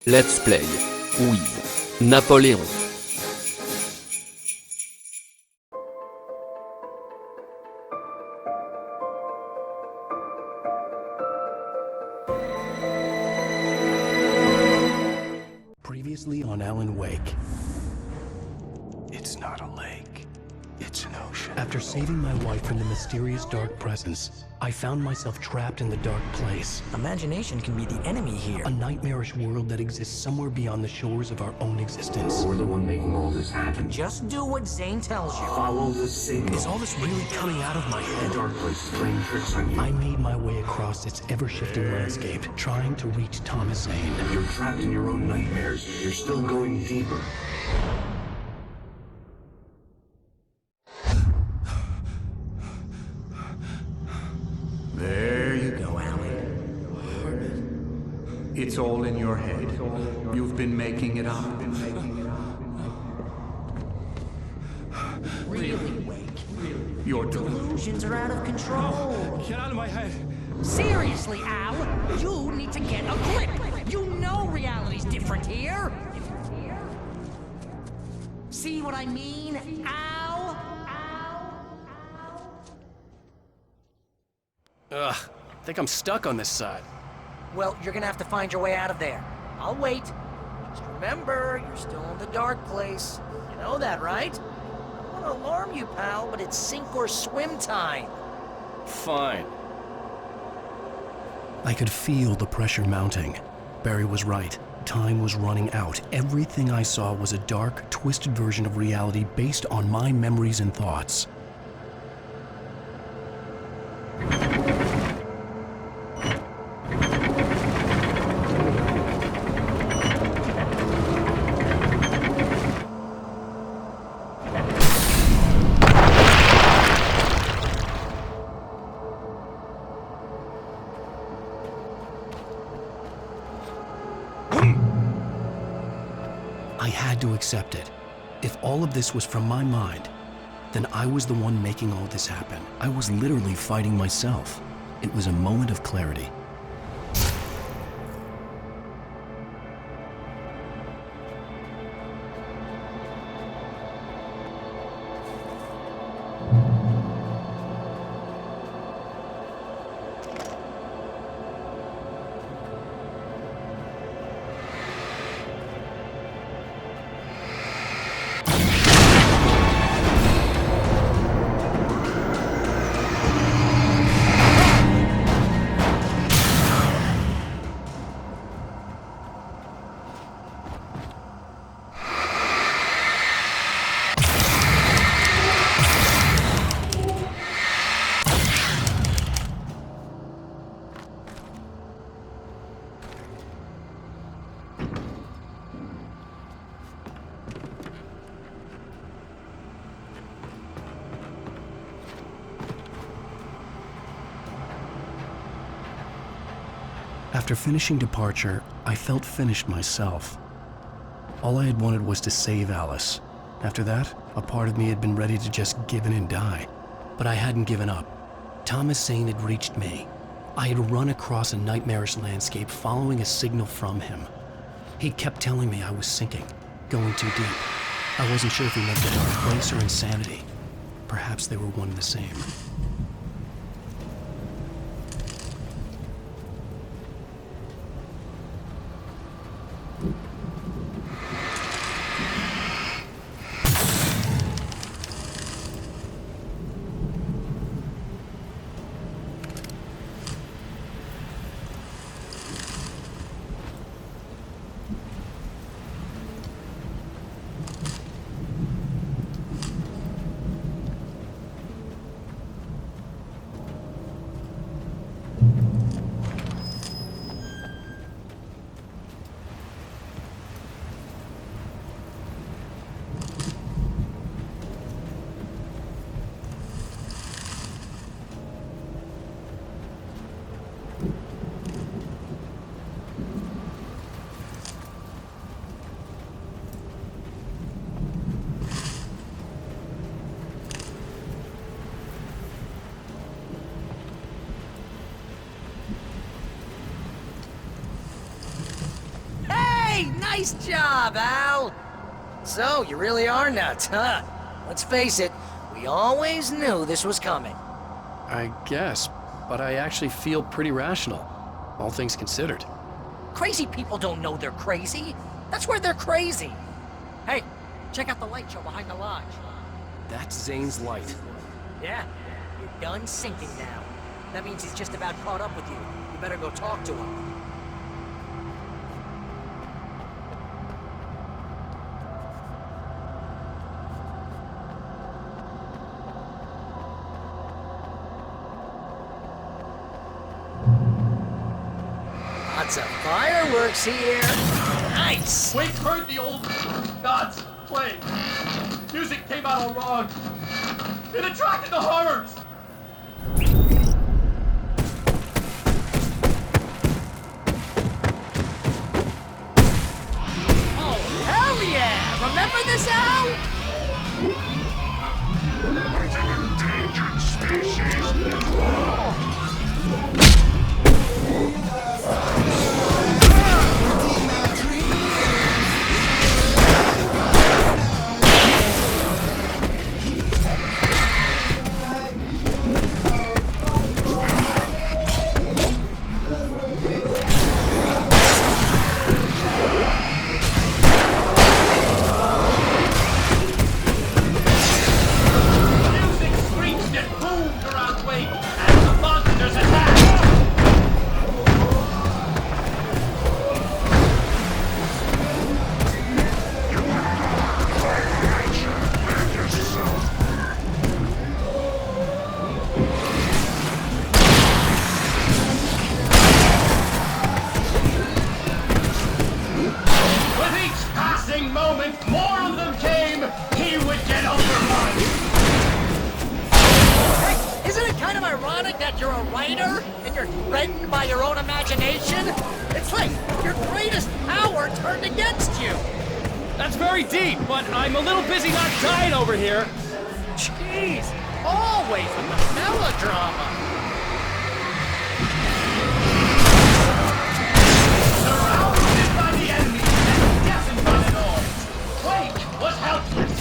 Let's play with Napoleon. Previously on Alan Wake. It's not a lake. It's an ocean. After saving my wife from the mysterious dark presence, I found myself trapped in the dark place. Imagination can be the enemy here. A nightmarish world that exists somewhere beyond the shores of our own existence. We're the one making all this happen. Just do what Zane tells you. Follow the signal. Is all this really coming out of my The head? dark place is playing tricks on you. I made my way across its ever-shifting landscape, trying to reach Thomas Zane. You're trapped in your own nightmares. You're still going deeper. There you go. Go, Alan. It's all in your head. You've been making it up. Really, Wake. Your Delusions are out of control. Get out of my head. Seriously, Al, you need to get a grip. You know reality's different here. See what I mean, Al? Ugh, I think I'm stuck on this side. Well, you're gonna have to find your way out of there. I'll wait. Just remember, you're still in the dark place. You know that, right? I don't want to alarm you, pal, but it's sink or swim time. Fine. I could feel the pressure mounting. Barry was right. Time was running out. Everything I saw was a dark, twisted version of reality based on my memories and thoughts. I had to accept it. If all of this was from my mind, then I was the one making all this happen. I was literally fighting myself. It was a moment of clarity. After finishing Departure, I felt finished myself. All I had wanted was to save Alice. After that, a part of me had been ready to just give in and die. But I hadn't given up. Thomas Zane had reached me. I had run across a nightmarish landscape following a signal from him. He kept telling me I was sinking, going too deep. I wasn't sure if he meant the dark place or insanity. Perhaps they were one and the same. Nice job, Al! So, you really are nuts, huh? Let's face it, we always knew this was coming. I guess, but I actually feel pretty rational, all things considered. Crazy people don't know they're crazy. That's where they're crazy. Hey, check out the light show behind the lodge. That's Zane's light. Yeah, you're done sinking now. That means he's just about caught up with you. You better go talk to him. Lots of fireworks here. Nice. Wake heard the old gods play. Music came out all wrong. It attracted the horrors. Oh, hell yeah! Remember this, Al? Endangered species. Music screeched and boomed around Wake as the monsters attacked. With each passing moment, more of them came. He would get overrun. Hey, isn't it kind of ironic that you're a writer and you're threatened by your own imagination? It's like your greatest power turned against you. That's very deep, but I'm a little busy not dying over here. Jeez, always with the melodrama. Surrounded by the enemy and deafened by the noise, Wake was helpless.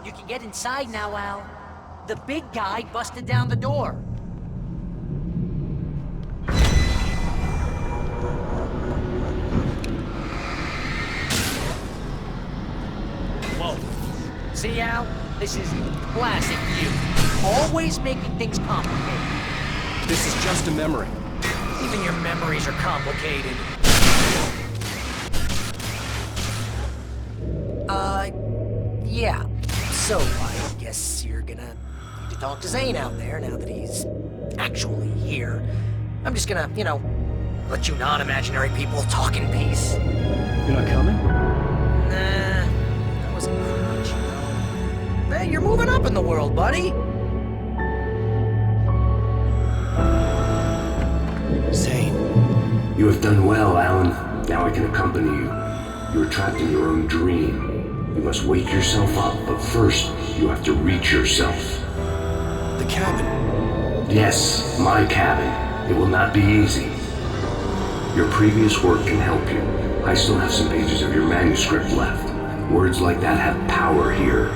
You can get inside now, Al. The big guy busted down the door. Whoa. See, Al? This is classic you. Always making things complicated. This is just a memory. Even your memories are complicated. Yeah. So, I guess you're gonna need to talk to Zane out there now that he's actually here. I'm just gonna, let you non-imaginary people talk in peace. You're not coming? Nah, that was a crutch, Hey, you're moving up in the world, buddy. Zane. You have done well, Alan. Now I can accompany you. You are trapped in your own dream. You must wake yourself up, but first, you have to reach yourself. The cabin. Yes, my cabin. It will not be easy. Your previous work can help you. I still have some pages of your manuscript left. Words like that have power here.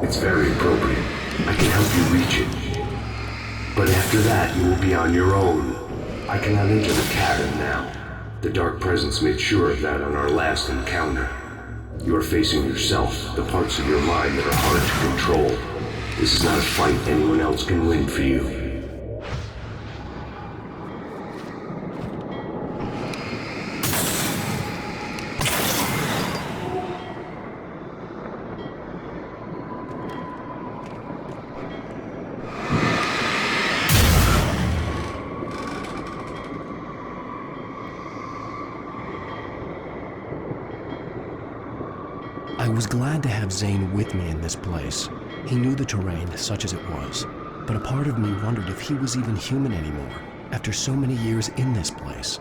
It's very appropriate. I can help you reach it. But after that, you will be on your own. I cannot enter the cabin now. The Dark Presence made sure of that on our last encounter. You are facing yourself, the parts of your mind that are hard to control. This is not a fight anyone else can win for you. I was glad to have Zane with me in this place. He knew the terrain, such as it was, but a part of me wondered if he was even human anymore, after so many years in this place.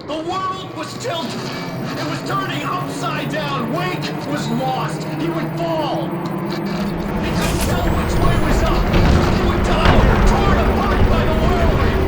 The world was tilted. It was turning upside down. Wake was lost. He would fall. He couldn't tell which way was up. He would die here, torn apart by the whirlwind.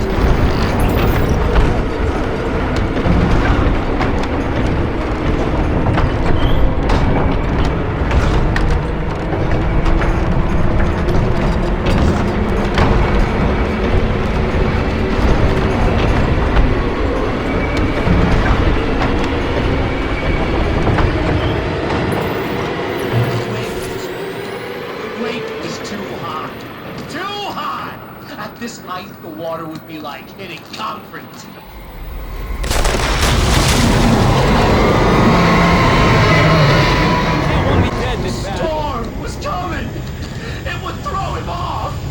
At this height, the water would be like hitting concrete. The storm was coming! It would throw him off!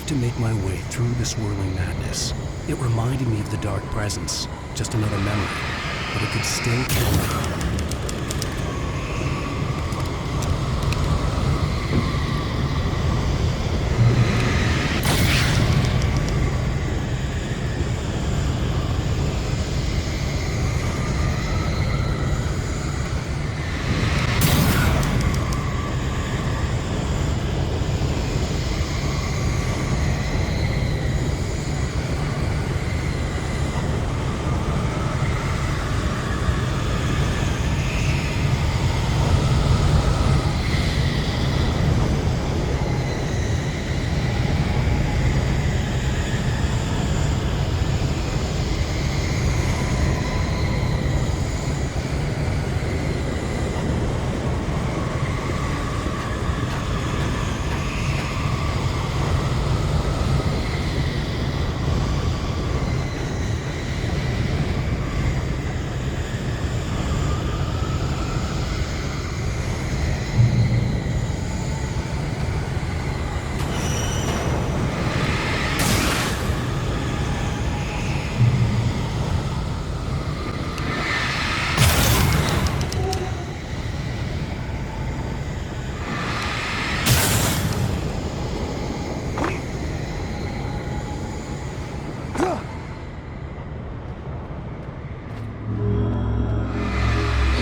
To make my way through the swirling madness. It reminded me of the Dark Presence, just another memory, but it could still kill me.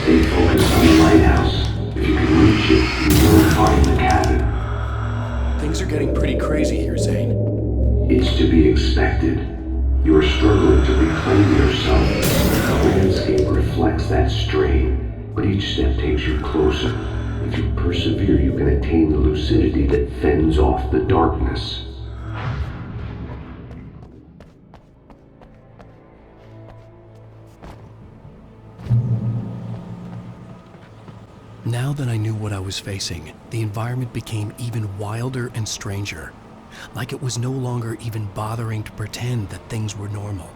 Stay focused on the lighthouse. Things are getting pretty crazy here, Zane. It's to be expected. You are struggling to reclaim yourself. The landscape reflects that strain, but each step takes you closer. If you persevere, you can attain the lucidity that fends off the darkness. Now that I knew what I was facing, the environment became even wilder and stranger. Like it was no longer even bothering to pretend that things were normal.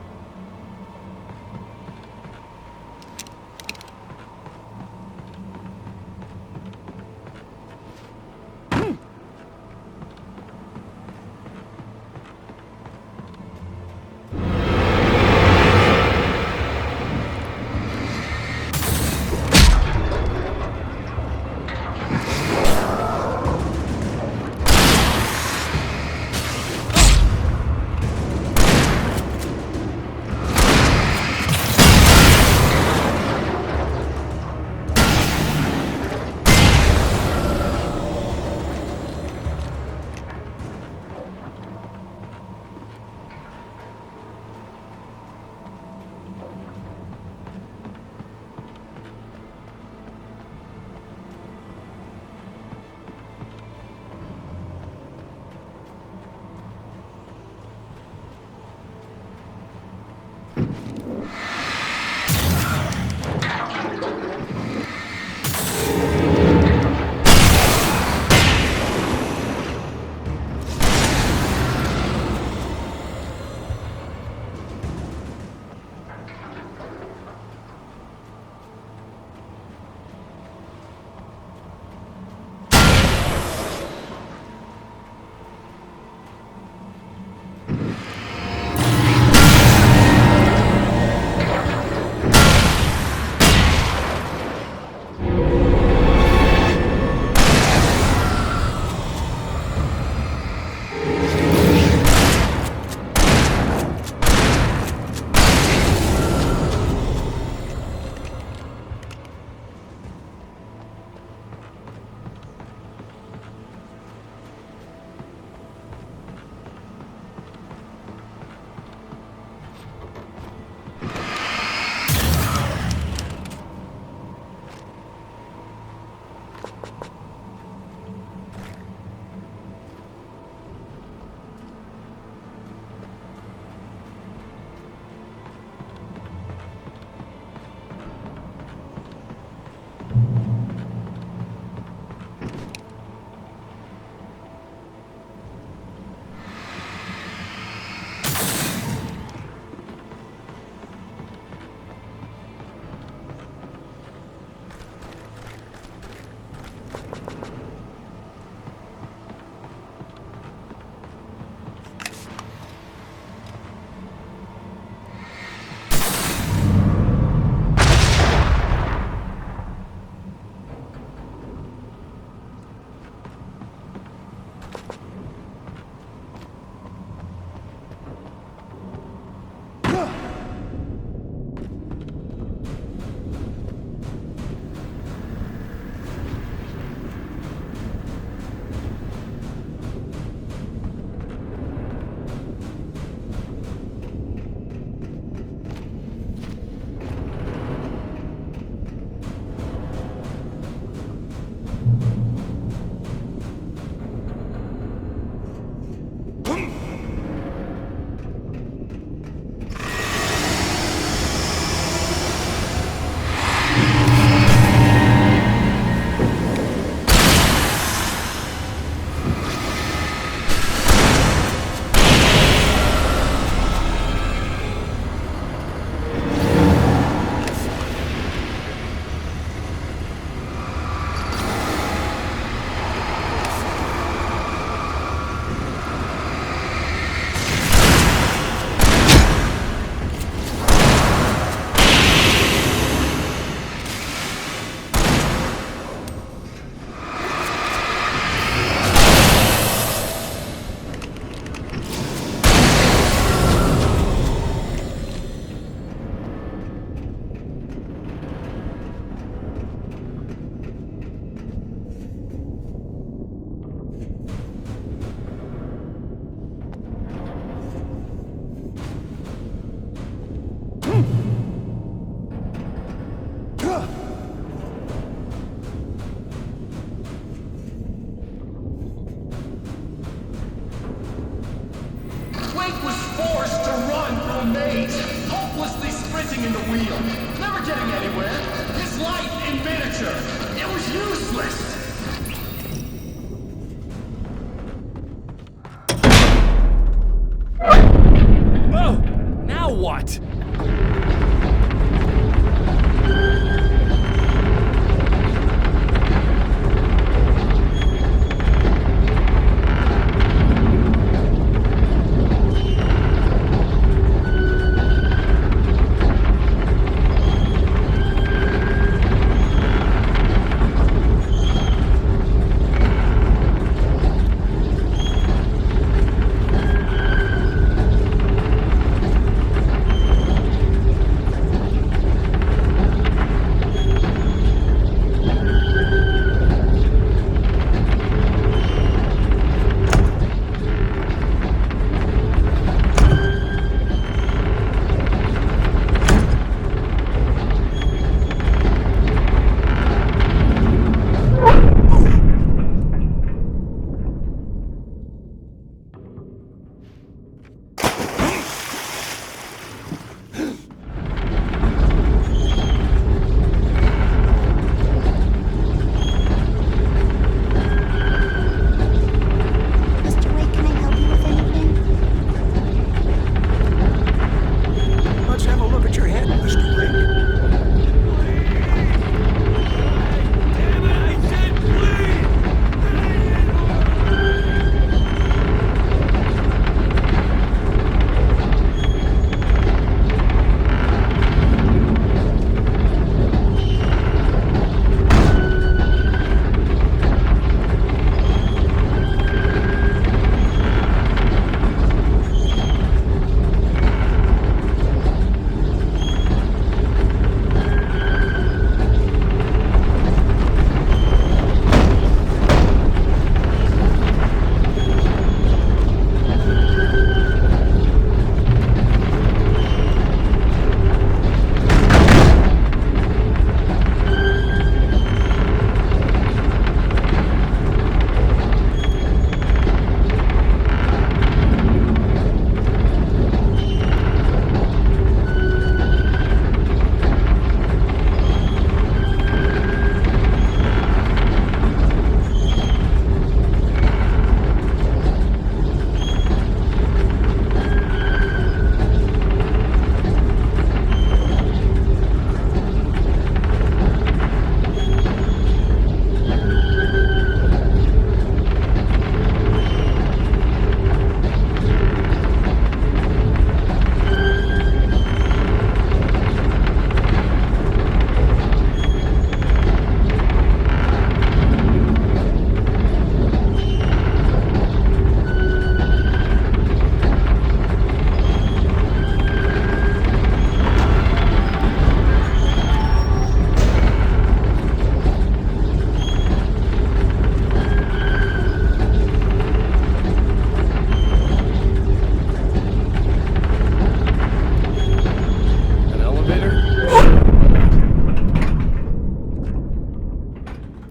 spinning the wheel. Never getting anywhere. His life in miniature. It was useless. Oh! Now what? Mr. Wake, can I help you with anything? Let's have a look at your head, Mr. Wake.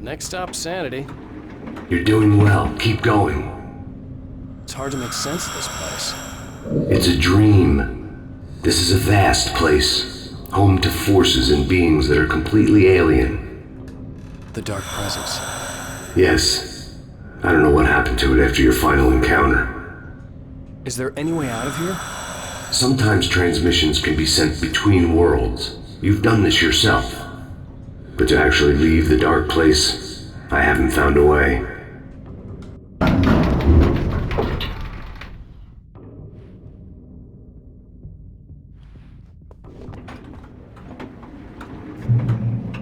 Next stop, sanity. You're doing well. Keep going. It's hard to make sense of this place. It's a dream. This is a vast place, home to forces and beings that are completely alien. The Dark Presence. Yes. I don't know what happened to it after your final encounter. Is there any way out of here? Sometimes transmissions can be sent between worlds. You've done this yourself. But to actually leave the dark place, I haven't found a way.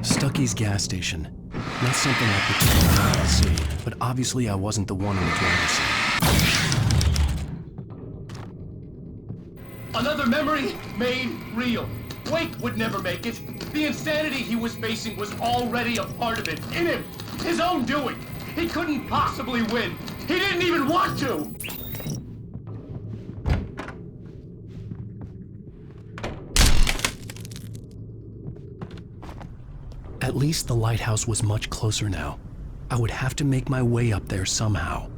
Stucky's gas station. Not something I particularly to see, but obviously I wasn't the one in the driver's seat. Another memory made real. Wake would never make it. The insanity he was facing was already a part of it, in him. His own doing. He couldn't possibly win. He didn't even want to. At least the lighthouse was much closer now. I would have to make my way up there somehow.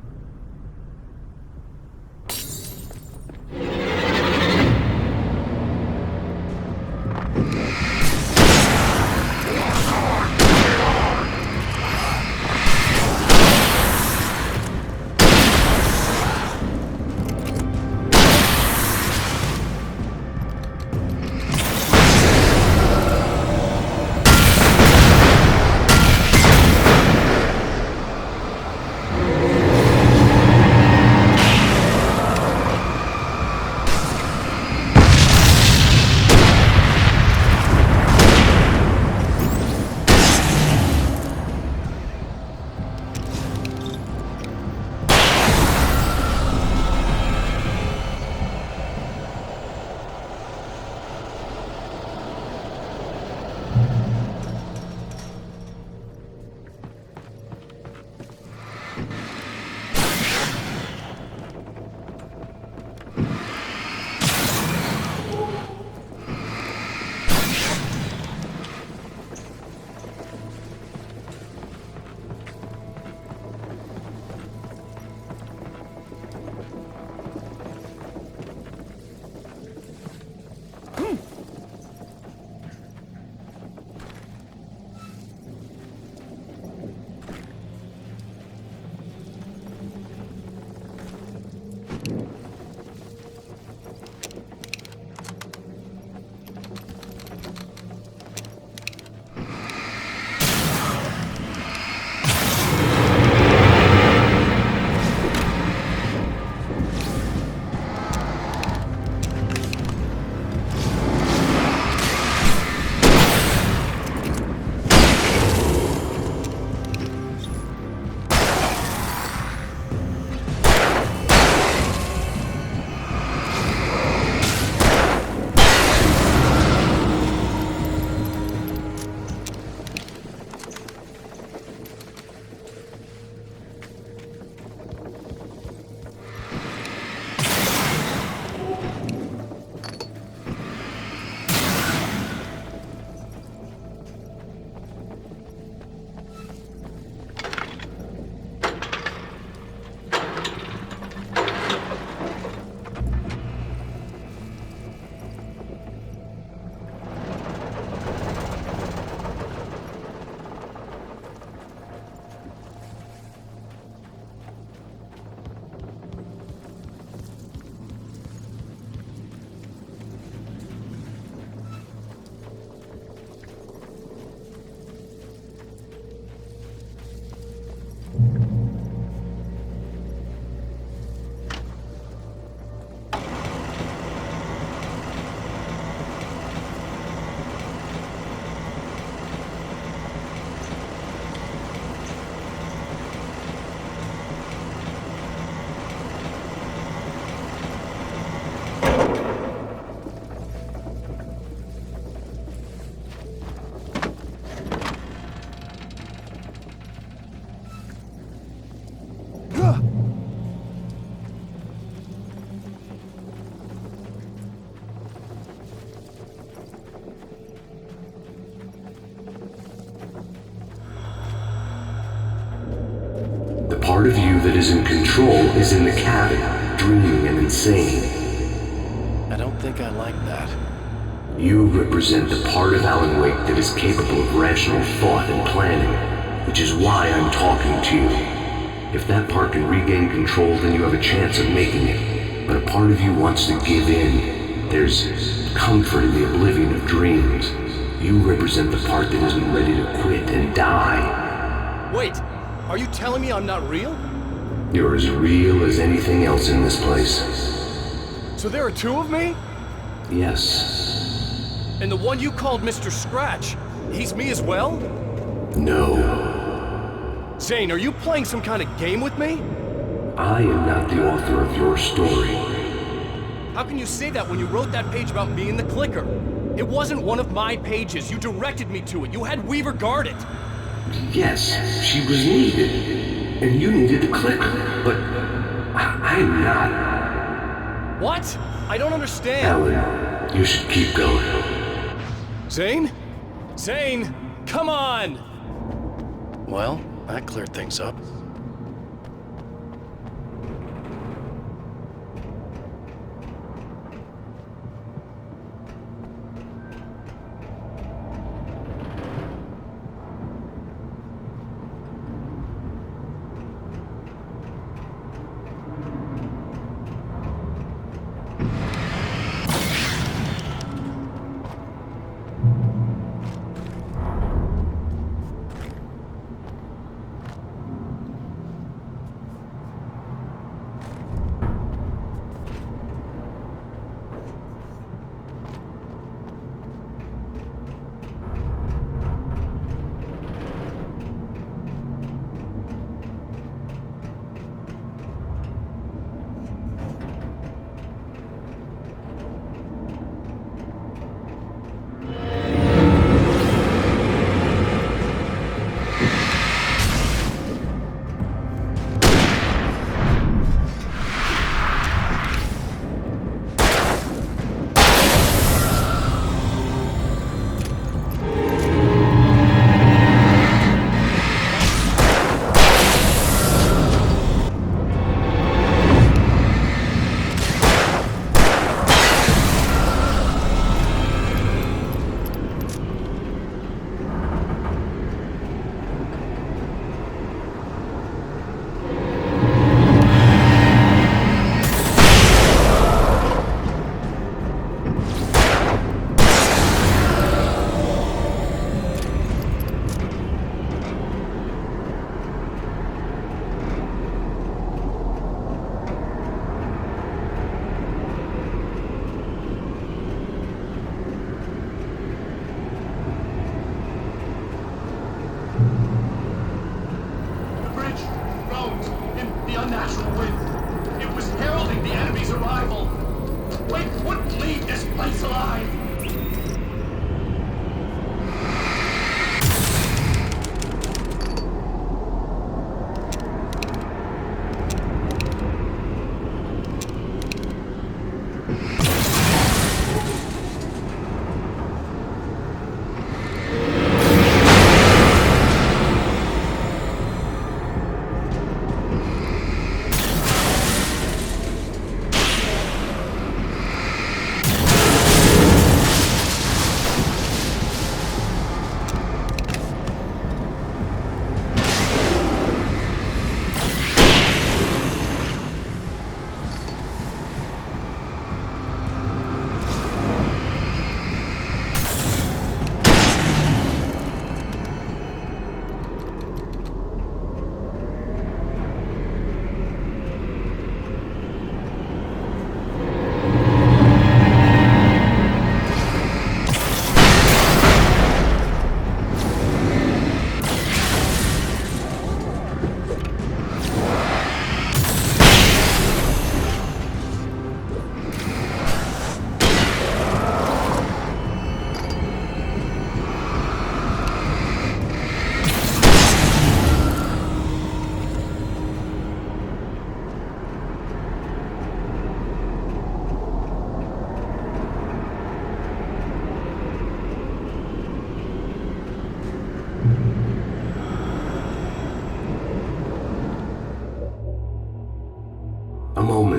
part of you that is in control is in the cabin, dreaming and insane. I don't think I like that. You represent the part of Alan Wake that is capable of rational thought and planning, which is why I'm talking to you. If that part can regain control, then you have a chance of making it. But a part of you wants to give in. There's comfort in the oblivion of dreams. You represent the part that isn't ready to quit and die. Wait, are you telling me I'm not real? You're as real as anything else in this place. So there are two of me? Yes. And the one you called Mr. Scratch, he's me as well? No. Zane, are you playing some kind of game with me? I am not the author of your story. How can you say that when you wrote that page about me and the clicker? It wasn't one of my pages. You directed me to it. You had Weaver guard it. Yes, she was needed. And you needed the clicker. But I'm not. What? I don't understand. Alan, you should keep going. Zane? Zane, come on! Well, that cleared things up.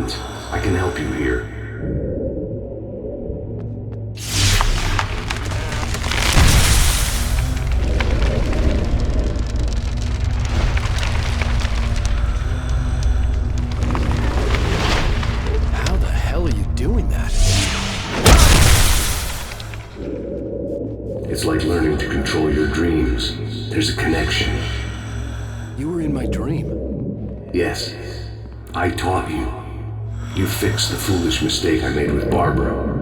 want, I can help you here. How the hell are you doing that? It's like learning to control your dreams. There's a connection. You were in my dream. Yes, I taught you. You fixed the foolish mistake I made with Barbara.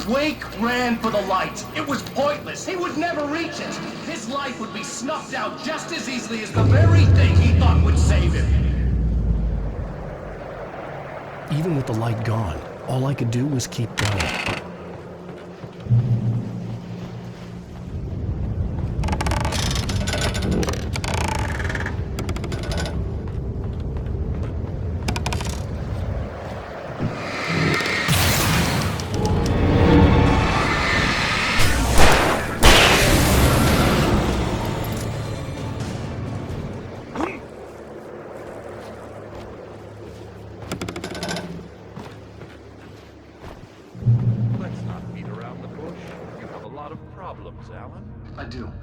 Wake ran for the light. It was pointless. He would never reach it. His life would be snuffed out just as easily as the very thing he thought would save him. Even with the light gone, all I could do was keep going.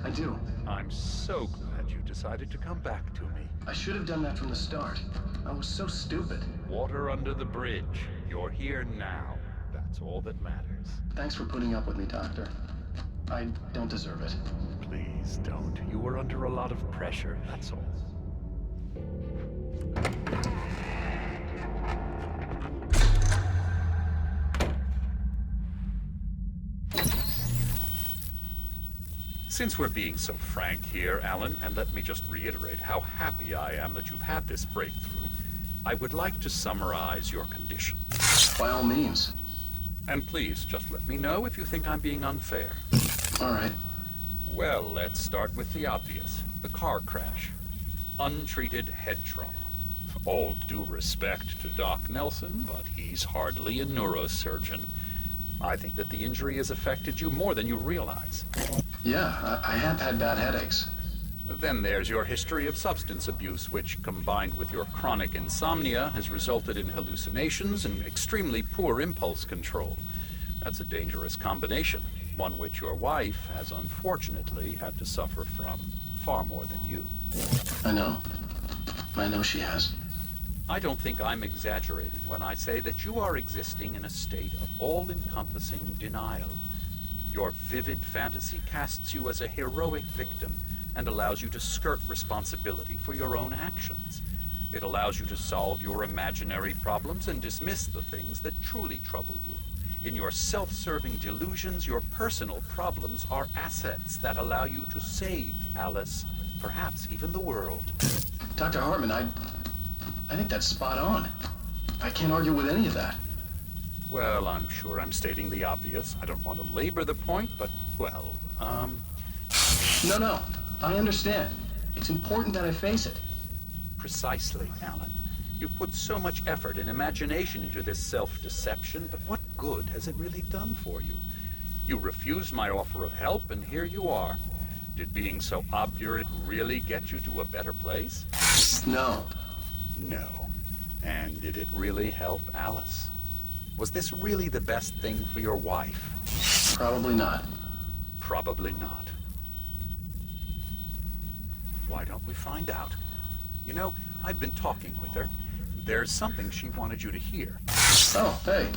I do. I'm so glad you decided to come back to me. I should have done that from the start. I was so stupid. Water under the bridge. You're here now. That's all that matters. Thanks for putting up with me, Doctor. I don't deserve it. Please don't. You were under a lot of pressure, that's all. Since we're being so frank here, Alan, and let me just reiterate how happy I am that you've had this breakthrough, I would like to summarize your condition. By all means. And please, just let me know if you think I'm being unfair. All right. Well, let's start with the obvious. The car crash. Untreated head trauma. All due respect to Doc Nelson, but he's hardly a neurosurgeon. I think that the injury has affected you more than you realize. Yeah, I have had bad headaches. Then there's your history of substance abuse, which, combined with your chronic insomnia, has resulted in hallucinations and extremely poor impulse control. That's a dangerous combination, one which your wife has unfortunately had to suffer from far more than you. I know. I know she has. I don't think I'm exaggerating when I say that you are existing in a state of all-encompassing denial. Your vivid fantasy casts you as a heroic victim and allows you to skirt responsibility for your own actions. It allows you to solve your imaginary problems and dismiss the things that truly trouble you. In your self-serving delusions, your personal problems are assets that allow you to save Alice, perhaps even the world. Dr. Hartman, I think that's spot on. I can't argue with any of that. Well, I'm sure I'm stating the obvious. I don't want to labor the point, but, well, No, I understand. It's important that I face it. Precisely, Alan. You've put so much effort and imagination into this self-deception, but what good has it really done for you? You refused my offer of help, and here you are. Did being so obdurate really get you to a better place? No. No. And did it really help Alice? Was this really the best thing for your wife? Probably not. Probably not. Why don't we find out? You know, I've been talking with her. There's something she wanted you to hear. Oh, hey.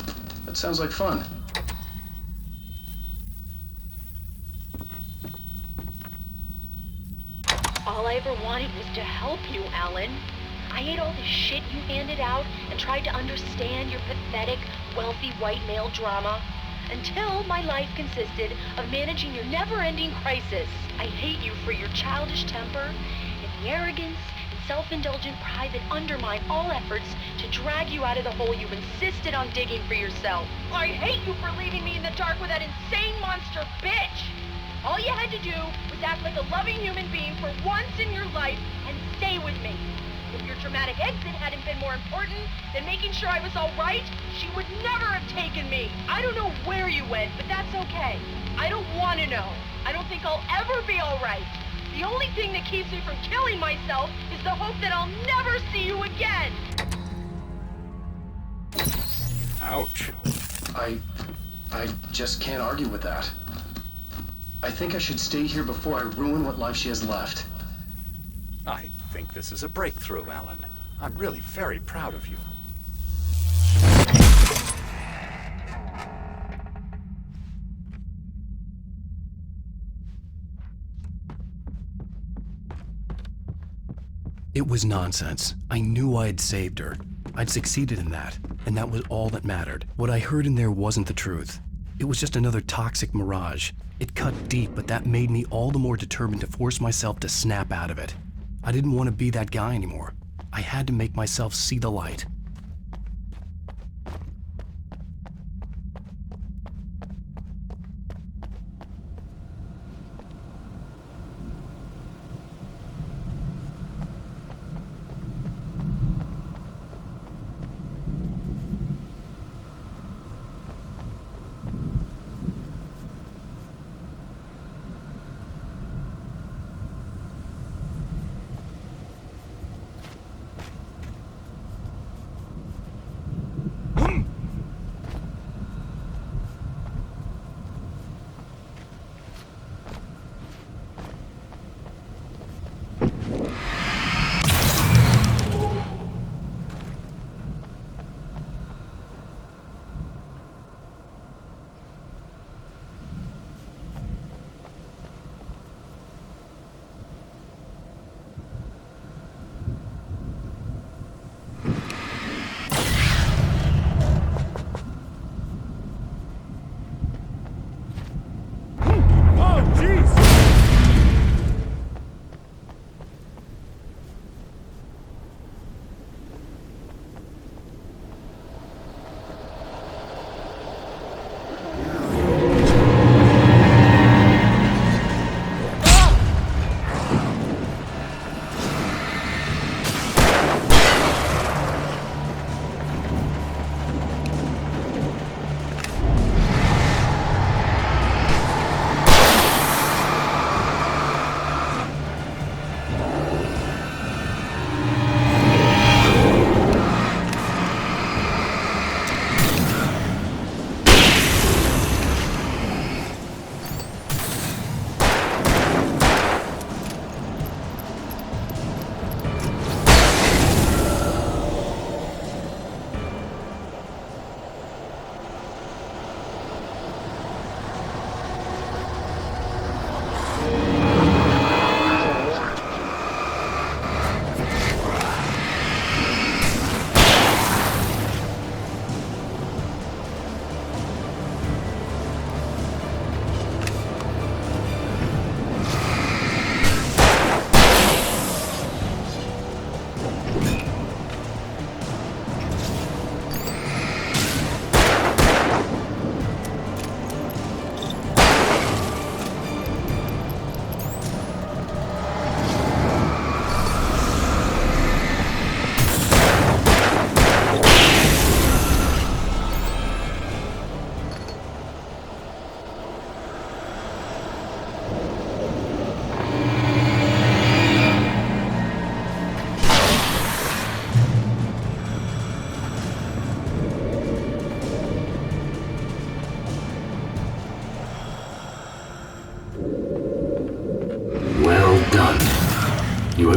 That sounds like fun. All I ever wanted was to help you, Alan. I ate all the shit you handed out and tried to understand your pathetic, wealthy white male drama until my life consisted of managing your never-ending crisis. I hate you for your childish temper and the arrogance and self-indulgent pride that undermine all efforts to drag you out of the hole you insisted on digging for yourself. I hate you for leaving me in the dark with that insane monster bitch! All you had to do was act like a loving human being for once in your life and stay with me. If your dramatic exit hadn't been more important than making sure I was all right, she would never have taken me. I don't know where you went, but that's okay. I don't want to know. I don't think I'll ever be all right. The only thing that keeps me from killing myself is the hope that I'll never see you again. Ouch. I just can't argue with that. I think I should stay here before I ruin what life she has left. I think this is a breakthrough, Alan. I'm really very proud of you. It was nonsense. I knew I had saved her. I'd succeeded in that, and that was all that mattered. What I heard in there wasn't the truth. It was just another toxic mirage. It cut deep, but that made me all the more determined to force myself to snap out of it. I didn't want to be that guy anymore. I had to make myself see the light.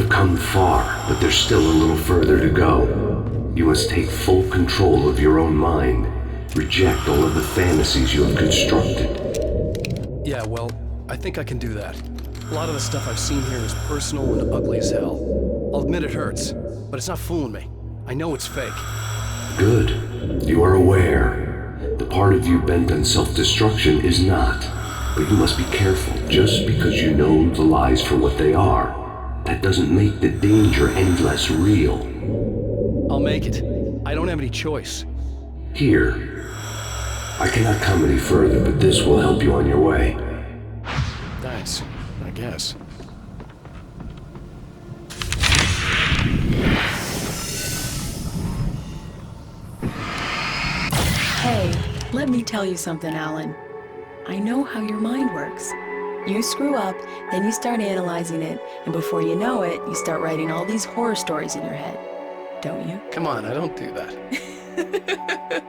have come far, but there's still a little further to go. You must take full control of your own mind. Reject all of the fantasies you have constructed. Yeah, well, I think I can do that. A lot of the stuff I've seen here is personal and ugly as hell. I'll admit it hurts, but it's not fooling me. I know it's fake. Good. You are aware. The part of you bent on self-destruction is not. But you must be careful. Just because you know the lies for what they are, that doesn't make the danger any less real. I'll make it. I don't have any choice. Here. I cannot come any further, but this will help you on your way. Thanks, I guess. Hey, let me tell you something, Alan. I know how your mind works. You screw up, then you start analyzing it, and before you know it, you start writing all these horror stories in your head. Don't you? Come on, I don't do that.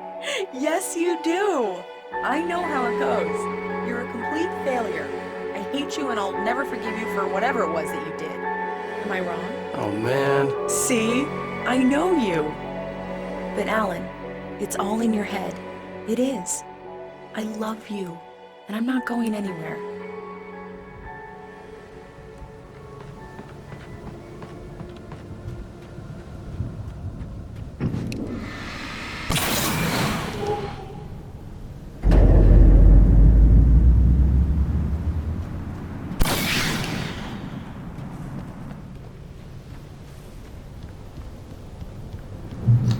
Yes, you do. I know how it goes. You're a complete failure. I hate you and I'll never forgive you for whatever it was that you did. Am I wrong? Oh, man. See? I know you. But Alan, it's all in your head. It is. I love you, and I'm not going anywhere.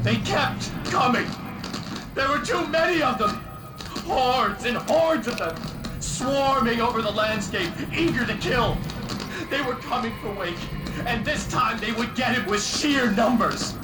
They kept coming. There were too many of them. Hordes and hordes of them, swarming over the landscape, eager to kill. They were coming for Wake, and this time they would get him with sheer numbers.